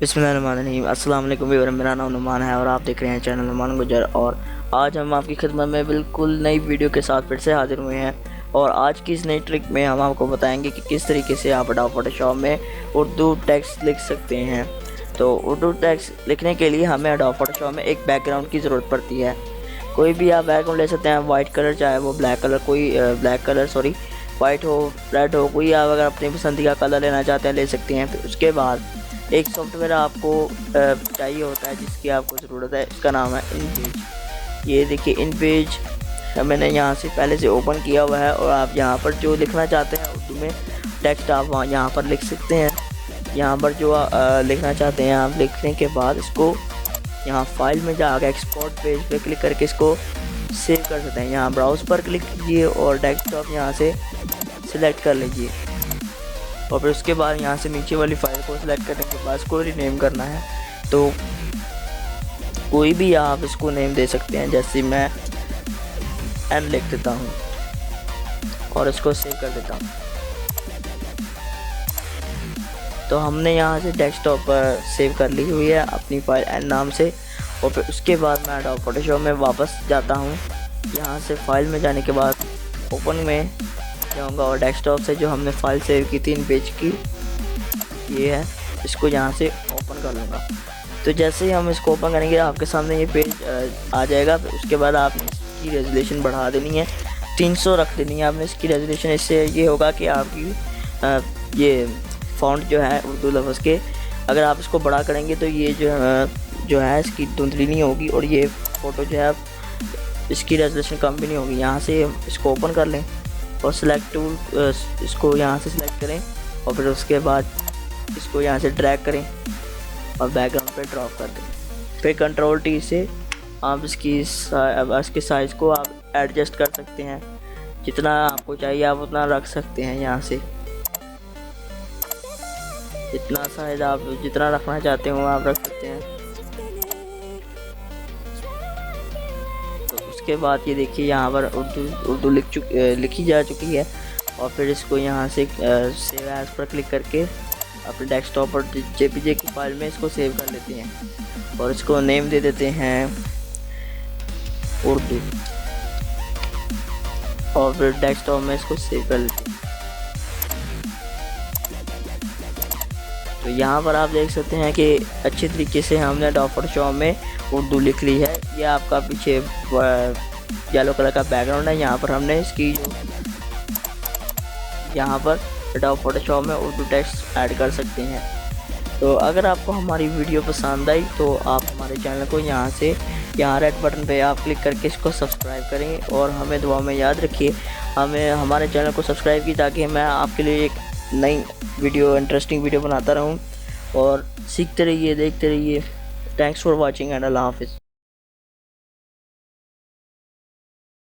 बिस्मिल्लाहिर्रहमानिर्रहीम। अस्सलाम वालेकुम व्यूअर, मेरा नाम नुमान है और आप देख रहे हैं चैनल नुमान गुजर। और आज हम आपकी खिदमत में बिल्कुल नई वीडियो के साथ फिर से हाजिर हुए हैं। और आज की इस नई ट्रिक में हम आपको बताएंगे कि किस तरीके से आप एडोब फोटोशॉप में उर्दू टेक्स्ट लिख सकते हैं। तो उर्दू टेक्स्ट लिखने के लिए हमें एडोब फोटोशॉप में एक बैकग्राउंड की ज़रूरत पड़ती है। कोई भी आप बैकग्राउंड ले सकते हैं, वाइट कलर, चाहे वो ब्लैक कलर वाइट हो, रेड हो, कोई आप अगर अपनी पसंदीदा कलर लेना चाहते हैं ले सकते हैं। फिर उसके बाद एक सॉफ्टवेयर आपको चाहिए होता है जिसकी आपको ज़रूरत है, इसका नाम है इनपेज। ये देखिए इनपेज मैंने यहाँ से पहले से ओपन किया हुआ है और आप यहाँ पर जो लिखना चाहते हैं उर्दू में टेक्स्ट आप वहाँ यहाँ पर लिख सकते हैं। यहाँ पर जो लिखना चाहते हैं आप लिखने के बाद इसको यहाँ फाइल में जाकर एक्सपोर्ट पेज पे क्लिक करके इसको सेव कर सकते हैं। यहाँ ब्राउज़ पर क्लिक कीजिए और डेस्कटॉप यहाँ से सिलेक्ट कर लीजिए और फिर उसके बाद यहाँ से नीचे वाली फाइल को सिलेक्ट करने के बाद इसको रीनेम करना है। तो कोई भी आप इसको नेम दे सकते हैं, जैसे मैं एन लिख देता हूँ और इसको सेव कर देता हूँ। तो हमने यहाँ से डेस्कटॉप पर सेव कर ली हुई है अपनी फाइल एन नाम से। और फिर उसके बाद मैं एडोब फोटोशॉप में वापस जाता हूँ। यहाँ से फाइल में जाने के बाद ओपन में जाऊँगा और डेस्कटॉप से जो हमने फाइल सेव की थी इन पेज की, ये है, इसको यहाँ से ओपन कर लूँगा। तो जैसे ही हम इसको ओपन करेंगे आपके सामने ये पेज आ जाएगा। फिर उसके बाद आपने इसकी रेजोल्यूशन बढ़ा देनी है, 300 रख देनी है आपने इसकी रेजोल्यूशन। इससे ये होगा कि आपकी ये फ़ॉन्ट जो है उर्दू लफ्ज़ के, अगर आप इसको बड़ा करेंगे तो ये जो है इसकी धुंधली नहीं होगी और ये फ़ोटो जो है इसकी रेजोल्यूशन कम भी नहीं होगी। यहाँ से इसको ओपन कर लें और सिलेक्ट टूल इसको यहाँ से सिलेक्ट करें और फिर उसके बाद इसको यहाँ से ड्रैग करें और बैकग्राउंड पे ड्रॉप कर दें। फिर कंट्रोल टी से आप इसके साइज़ को आप एडजस्ट कर सकते हैं, जितना आपको चाहिए आप उतना रख सकते हैं। यहाँ से जितना साइज आप जितना रखना चाहते हो आप रख सकते हैं। तो उसके बाद ये देखिए यहाँ पर उर्दू लिखी जा चुकी है। और फिर इसको यहाँ से सेव एज पर क्लिक करके अपने डेस्कटॉप पर जेपीजे की फाइल में इसको सेव कर लेते हैं और इसको नेम दे देते हैं उर्दू और फिर डेस्कटॉप में इसको सेव कर लेते हैं। तो यहाँ पर आप देख सकते हैं कि अच्छे तरीके से हमने एडोब फोटोशॉप में उर्दू लिख ली है। ये आपका पीछे येलो कलर का बैकग्राउंड है। यहाँ पर हमने इसकी यहाँ पर एडोब फोटोशॉप में उर्दू टेक्स्ट ऐड कर सकते हैं। तो अगर आपको हमारी वीडियो पसंद आई तो आप हमारे चैनल को यहाँ रेड बटन पे आप क्लिक करके इसको सब्सक्राइब करें और हमें दुआ में याद रखिए। हमें हमारे चैनल को सब्सक्राइब की ताकि मैं आपके लिए एक नई वीडियो, इंटरेस्टिंग वीडियो बनाता रहूं। और सीखते रहिए, देखते रहिए। थैंक्स फॉर वॉचिंग एंड अल्लाह हाफिज़।